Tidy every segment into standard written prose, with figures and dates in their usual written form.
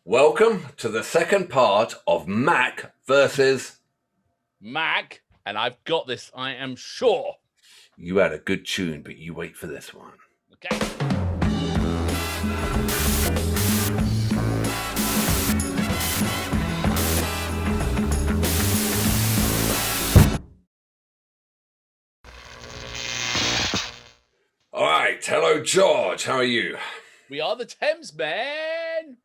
Welcome to the second part of Mac versus Mac, and I've got this, I am sure. You had a good tune, but you wait for this one. Okay. All right. Hello, George. How are you? We are the Thames, man.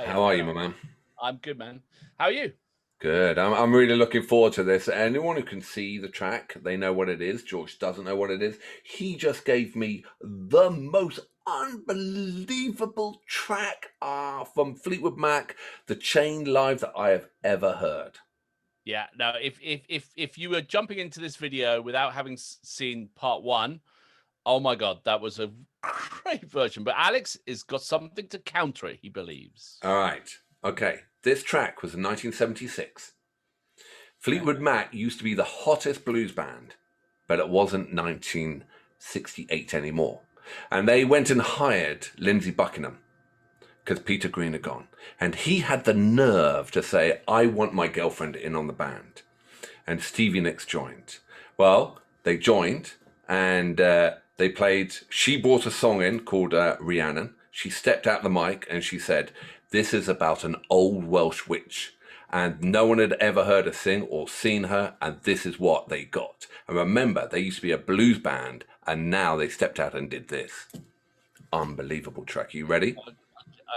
How are you, my man? I'm good, man. How are you? Good. I'm really looking forward to this. Anyone who can see the track, they know what it is. George doesn't know what it is. He just gave me the most unbelievable track from Fleetwood Mac, the Chain Live, that I have ever heard. Yeah. Now, if you were jumping into this video without having seen part one, oh my God, that was a great version. But Alex has got something to counter it, he believes. All right. Okay. This track was in 1976. Fleetwood Mac used to be the hottest blues band, but it wasn't 1968 anymore. And they went and hired Lindsey Buckingham because Peter Green had gone. And he had the nerve to say, I want my girlfriend in on the band. And Stevie Nicks joined. Well, they joined and they played, she brought a song in called RHIANNON. She stepped out the mic and she said, this is about an old Welsh witch. And no one had ever heard her sing or seen her. And this is what they got. And remember, they used to be a blues band. And now they stepped out and did this. Unbelievable track. You ready?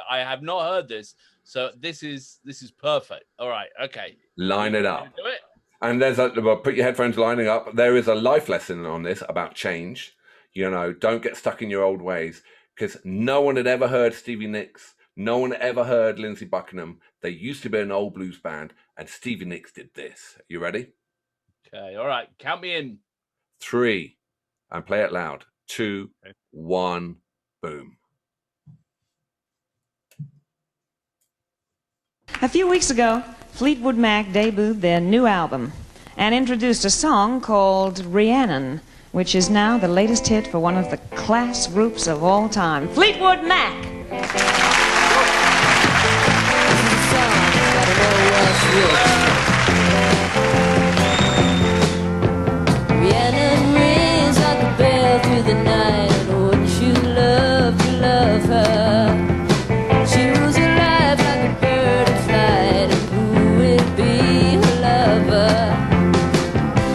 I have not heard this. So this is perfect. All right. Okay. Line it up. Do it. And there's put your headphones lining up. There is a life lesson on this about change. You know, don't get stuck in your old ways, because no one had ever heard Stevie Nicks. No one ever heard Lindsey Buckingham. They used to be an old blues band, and Stevie Nicks did this. You ready? Okay. All right. Count me in. 3, and play it loud. 2, 1, boom. A few weeks ago, Fleetwood Mac debuted their new album and introduced a song called RHIANNON, which is now the latest hit for one of the class groups of all time, Fleetwood Mac. RHIANNON rings like a bell through the night. Wouldn't you love to love her? She was alive like a bird in flight, and who would be her lover?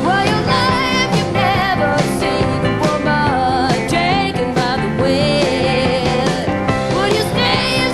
Well, your life you've never seen a woman taken by the wind. Would you stay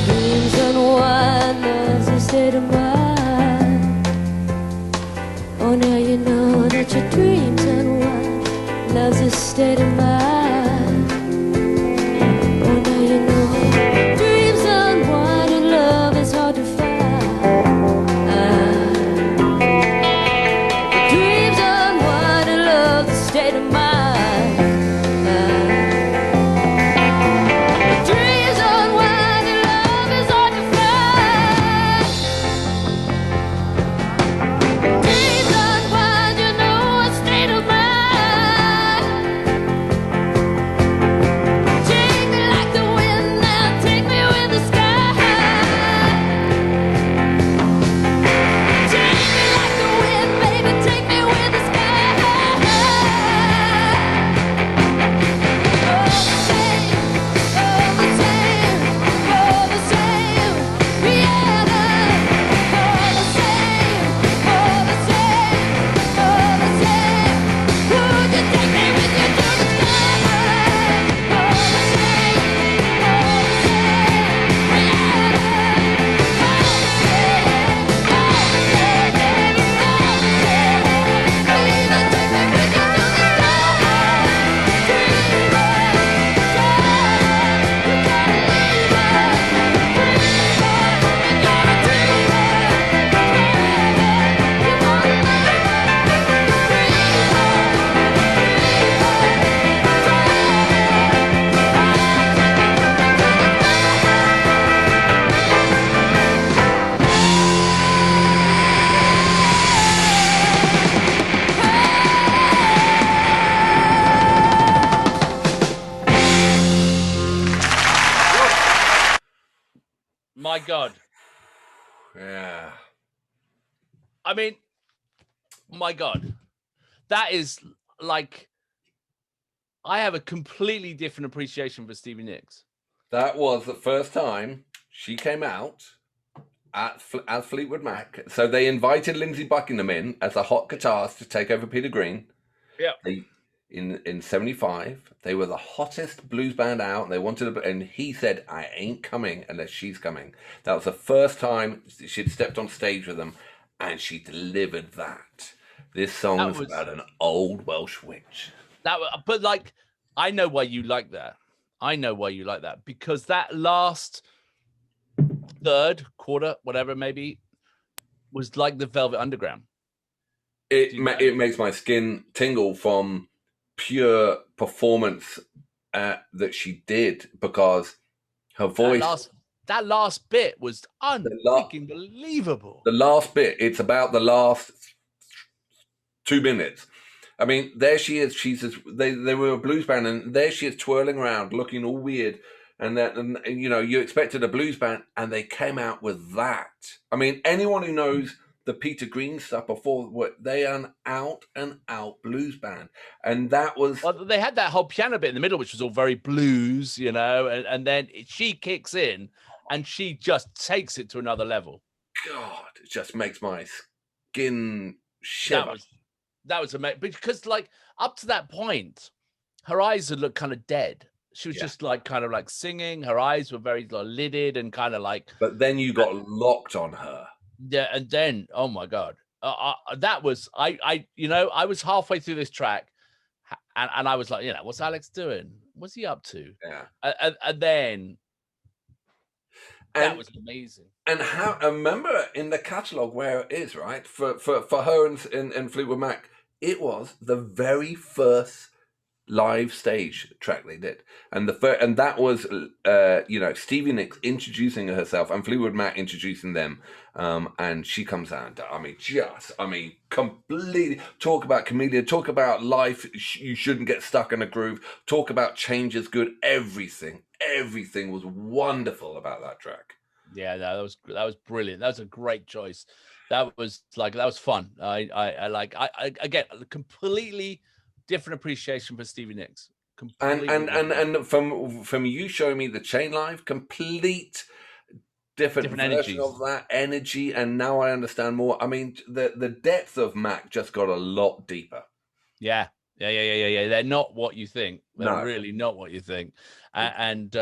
Dreams unwind, love's a state of mind. Oh, now you know that your dreams unwind, love's a state of mind. Oh, now you know dreams unwind and love is hard to find. Dreams unwind and love's a state of mind. Dreams unwind and love is hard to find. Dreams unwind, you know, a state of mind. Take me like the wind now, take me with the sky. Take me like the wind, baby, take me with the sky. All the same, all the same, all the same, Rihanna. All the same, all the same, all the same. Would you take me with you to the sky? All the same, Rihanna. All the same, please take me with you to the My God. Yeah. I mean, my God. That is like, I have a completely different appreciation for Stevie Nicks. That was the first time she came out as Fleetwood Mac. So they invited Lindsey Buckingham in as a hot guitarist to take over Peter Green. Yeah. In 75, they were the hottest blues band out. They wanted and he said, I ain't coming unless she's coming. That was the first time she'd stepped on stage with them, and she delivered that. This song was about an old Welsh witch. But like, I know why you like that. I know why you like that, because that last third, quarter, whatever maybe, was like the Velvet Underground. It makes my skin tingle from pure performance that she did, because her voice. That last bit was unfreaking believable. The last bit, it's about the last 2 minutes. I mean, there she is. They were a blues band, and there she is twirling around, looking all weird. And you know, you expected a blues band, and they came out with that. I mean, anyone who knows the Peter Green stuff before, they are an out and out blues band, and that was. Well, they had that whole piano bit in the middle, which was all very blues, you know, and then she kicks in, and she just takes it to another level. God, it just makes my skin shiver. That was amazing, because like up to that point, her eyes had looked kind of dead. She was just like kind of like singing. Her eyes were very like, lidded and kind of like. But then you got locked on her. Yeah, and then oh my God, that was I was halfway through this track, and I was like, you know, what's Alex doing? What's he up to? Yeah, and then that was amazing. And how I remember in the catalogue where it is, right, for her and Fleetwood Mac, it was the very first live stage track they did, and that was Stevie Nicks introducing herself and Fleetwood Mac introducing them, and she comes out. I mean, completely talk about chameleon, talk about life. You shouldn't get stuck in a groove. Talk about change is good. Everything was wonderful about that track. Yeah, that was brilliant. That was a great choice. That was fun. I again, completely different appreciation for Stevie Nicks. And from you showing me the Chain Live, complete different version energies of that energy, and now I understand more. I mean, the depth of Mac just got a lot deeper. Yeah, Yeah. They're not what you think. They're No. really not what you think. And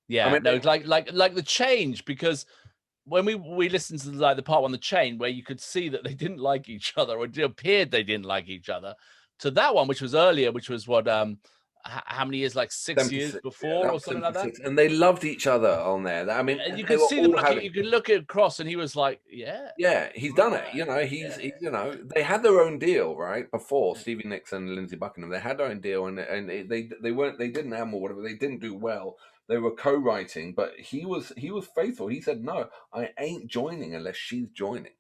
yeah, I mean, no, like the change, because when we listened to like the part on the chain where you could see that they didn't like each other, or it appeared they didn't like each other, to that one, which was earlier, which was what how many years, like 6 years 76, before, that or was something like that. 76, and they loved each other on there. I mean, And you they could were see the all look, having. you could look across, and he was like, Yeah, he's done it. You know, he's you know, they had their own deal right before Stevie Nicks and Lindsey Buckingham. They had their own deal, and they didn't have or whatever. They didn't do well. They were co-writing, but he was faithful. He said, "No, I ain't joining unless she's joining,"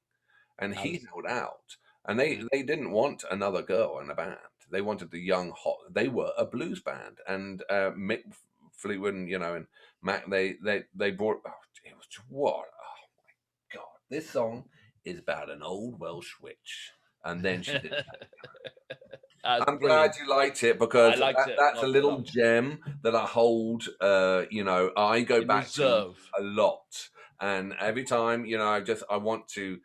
and he held out. And they didn't want another girl in the band. They wanted the young hot. They were a blues band, and Mick Fleetwood and and Mac. They brought. Oh, it was what. God, this song is about an old Welsh witch. And then she did. I'm glad you liked it, because that's a little gem that I hold, I go back to a lot. And every time, I want to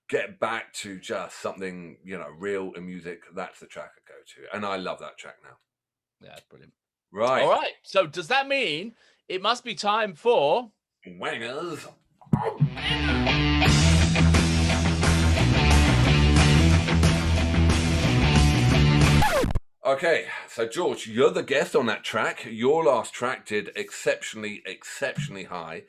get back to just something, real in music. That's the track I go to. And I love that track now. Yeah, brilliant. Right. All right. So does that mean it must be time for Wangers? Okay, so George, you're the guest on that track. Your last track did exceptionally high.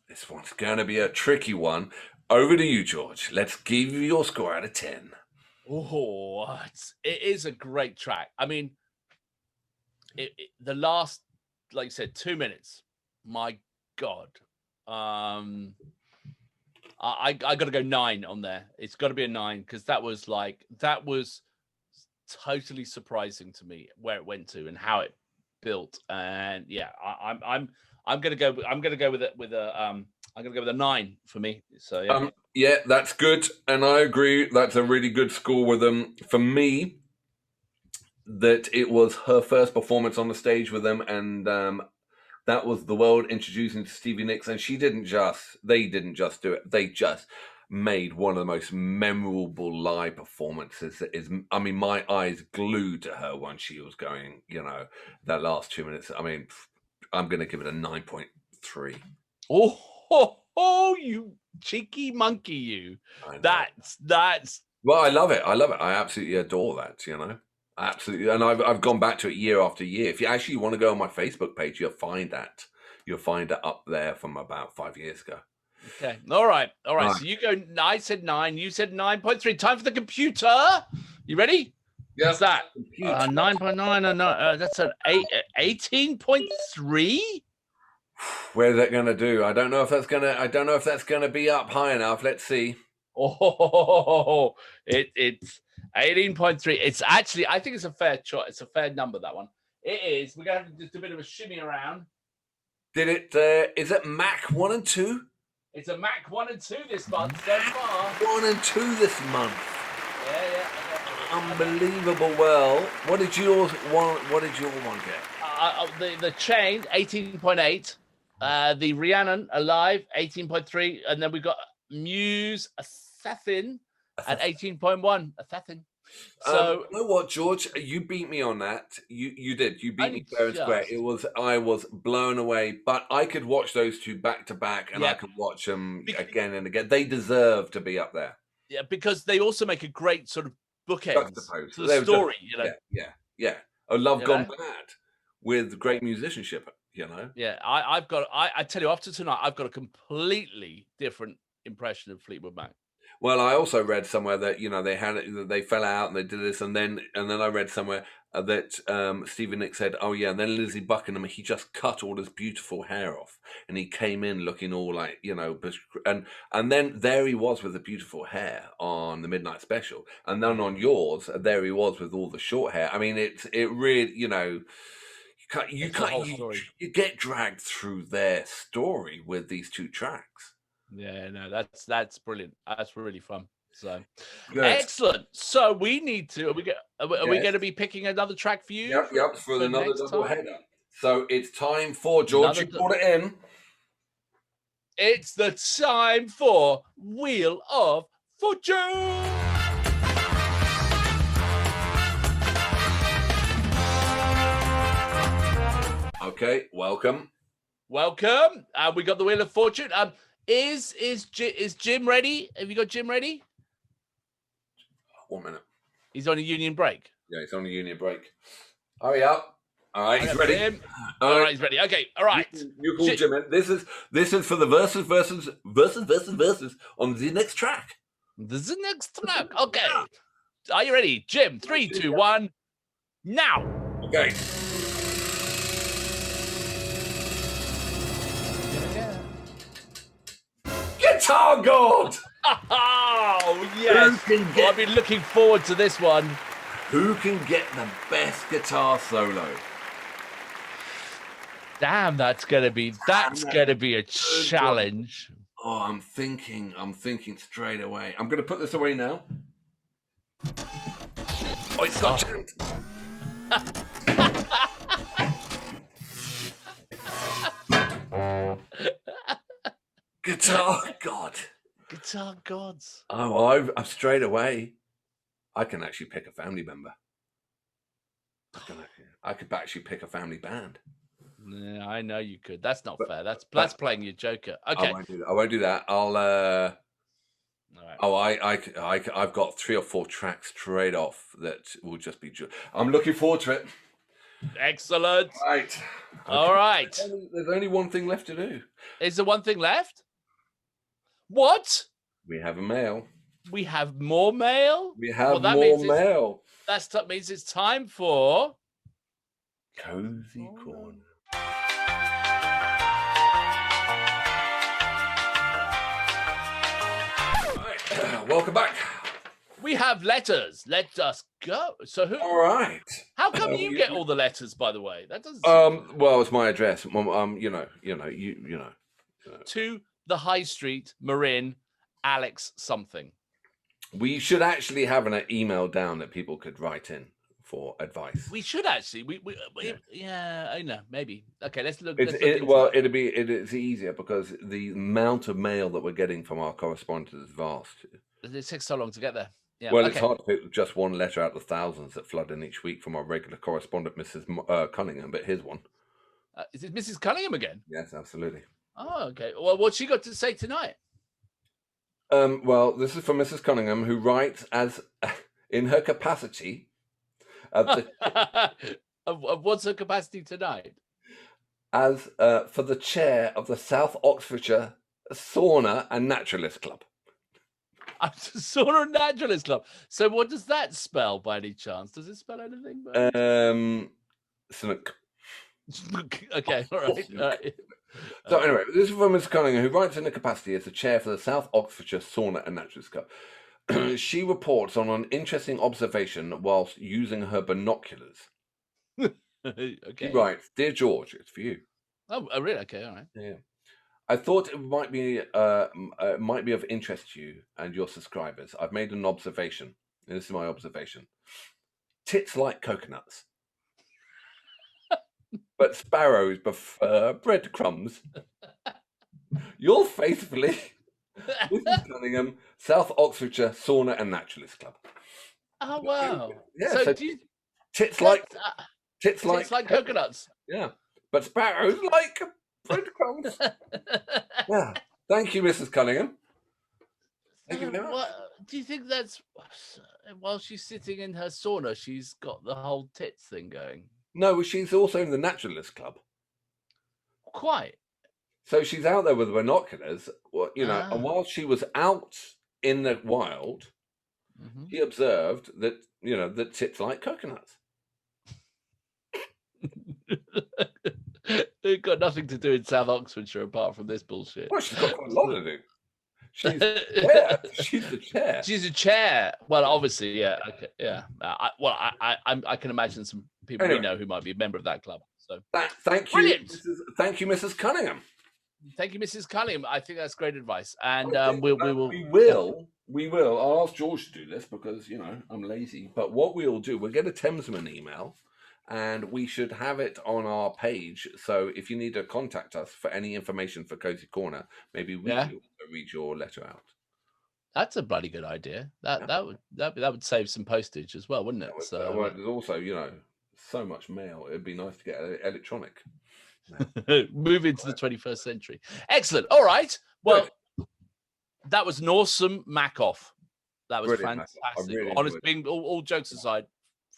This one's going to be a tricky one. Over to you, George. Let's give you your score out of 10. Oh, it is a great track. I mean, the last, like you said, 2 minutes. My God. I got to go 9 on there. It's got to be a 9, because that was totally surprising to me where it went to and how it built. And yeah, I'm gonna go with a 9 for me. So yeah. Yeah, that's good, and I agree. That's a really good score with them. For me, that it was her first performance on the stage with them, and that was the world introducing to Stevie Nicks, and they didn't just do it. They just made one of the most memorable live performances. That is, I mean, my eyes glued to her when she was going, that last 2 minutes. I mean, I'm going to give it a 9.3. Oh, you cheeky monkey, you. That's. Well, I love it. I absolutely adore that, Absolutely. And I've gone back to it year after year. If you actually want to go on my Facebook page, you'll find that. You'll find it up there from about 5 years ago. Okay. All right. So you go. I said 9. You said 9.3. Time for the computer. You ready? Yeah. What's that? 9.9. That's an 18.3. Where's that going to do? I don't know if that's going to be up high enough. Let's see. Oh, it's 18.3. It's actually, I think it's a fair choice. It's a fair number, that one. It is. We're going to have to do a bit of a shimmy around. Did it? Is it Mac 1 and 2? It's a Mac 1 and 2 this month so far. 1 and 2 this month. Yeah. Unbelievable. Well, what did your one get? The Chain 18.8. The Rhiannon Alive 18.3, and then we got Muse Assassin at 18.1. Assassin. So you know what, George? You beat me on that. You did. You beat me fair and square. I was blown away. But I could watch those two back to back, and I could watch them again and again. They deserve to be up there. Yeah, because they also make a great sort of bookend to the story. Yeah. A Love Gone Bad with great musicianship. Yeah, I tell you, after tonight, I've got a completely different impression of Fleetwood Mac. Well, I also read somewhere that they fell out and they did this, and then I read somewhere that Stevie Nicks said, "Oh yeah," and then Lindsey Buckingham, he just cut all his beautiful hair off, and he came in looking all like and then there he was with the beautiful hair on the Midnight Special, and then on yours, there he was with all the short hair. I mean, it really you get dragged through their story with these two tracks. Yeah, no, that's brilliant. That's really fun. So good. Excellent. So we need to. Are we going to be picking another track for you? Yep. For another double header. So it's time for George. You brought it in. It's the time for Wheel of Fortune. Okay, welcome. Welcome. We got the Wheel of Fortune. Is Jim ready? Have you got Jim ready? 1 minute. He's on a union break. Yeah, it's on a union break. Hurry up. All right, he's ready. Jim. All right, he's ready. Okay, all right. You call Jim in. This is for the verses on the next track. This is the next track. Okay. Are you ready? Jim, 3, 2, 1, now. Okay. Guitar God! Oh, yes. I've been looking forward to this one. Who can get the best guitar solo? Damn, that's gonna be a challenge. Oh, I'm thinking straight away. I'm gonna put this away now. Oh, it's got jammed. Guitar God. Guitar gods. Oh, I'm straight away. I can actually pick a family member. I could actually pick a family band. Yeah, I know you could. That's not fair. That's playing your Joker. Okay. I won't do that. I'll. All right. Oh, I've got 3 or 4 tracks straight off that will just be. I'm looking forward to it. Excellent. Right. Okay. All right. There's only one thing left to do. Is there one thing left? What? We have a mail. We have more mail? We have that more mail. That means it's time for Cozy Corner. Right. Welcome back. We have letters. Let us go. So who? All right. How come you get all the letters? By the way, that doesn't. Well, it's my address. You know. To the High Street, Marin, Alex something. We should actually have an email down that people could write in for advice. We should actually. Yeah, I know. Maybe. Okay, let's look. It's easier because the amount of mail that we're getting from our correspondents is vast. It takes so long to get there. Yeah, well, it's hard to pick just one letter out of the thousands that flood in each week from our regular correspondent, Mrs. Cunningham, but here's one. Is it Mrs. Cunningham again? Yes, absolutely. Oh, okay. Well, what's she got to say tonight? Well, this is from Mrs. Cunningham, who writes as in her capacity. What's her capacity tonight? As for the chair of the South Oxfordshire Sauna and Naturalist Club. Sauna and Naturalist Club. So what does that spell by any chance? Does it spell anything? Snook. Okay, all right. So anyway, this is from Mrs. Cunningham, who writes in the capacity as the chair for the South Oxfordshire Sauna and Naturalist Club. She reports on an interesting observation whilst using her binoculars. Okay. She writes, "Dear George, it's for you." Oh, really? Okay, all right. Yeah. I thought it might be of interest to you and your subscribers. I've made an observation. And this is my observation. Tits like coconuts. But sparrows prefer breadcrumbs. Yours faithfully, Mrs. Cunningham, South Oxfordshire Sauna and Naturalist Club. Oh wow! Yeah, so do you, tits like coconuts. Yeah, but sparrows like breadcrumbs. Yeah, thank you, Mrs. Cunningham. Thank you very much. Do you think that's while she's sitting in her sauna, she's got the whole tits thing going? No, she's also in the Naturalist Club. Quite. So she's out there with binoculars, and while she was out in the wild, she observed that, that tits like coconuts. It's got nothing to do in South Oxfordshire apart from this bullshit. Well, she's got quite a lot to do. She's the chair. She's a chair. Well, obviously, yeah. Okay, yeah. I can imagine some people we know who might be a member of that club. So thank you, thank you, Mrs. Cunningham. Thank you, Mrs. Cunningham. I think that's great advice, and we will. I'll ask George to do this because I'm lazy. But what we'll do, we'll get a Thamesman email, and we should have it on our page. So if you need to contact us for any information for Cozy Corner, maybe we will read your letter out. That's a bloody good idea. That would save some postage as well, wouldn't it? There's also so much mail. It'd be nice to get electronic. Move into the 21st century. Excellent. All right. Well, that was an awesome Mac off. That was Brilliant, fantastic. I really Honest, enjoyed being all jokes aside,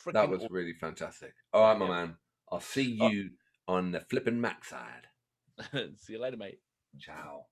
that freaking was really fantastic. All right, my man. I'll see you on the flipping Mac side. See you later, mate. Ciao.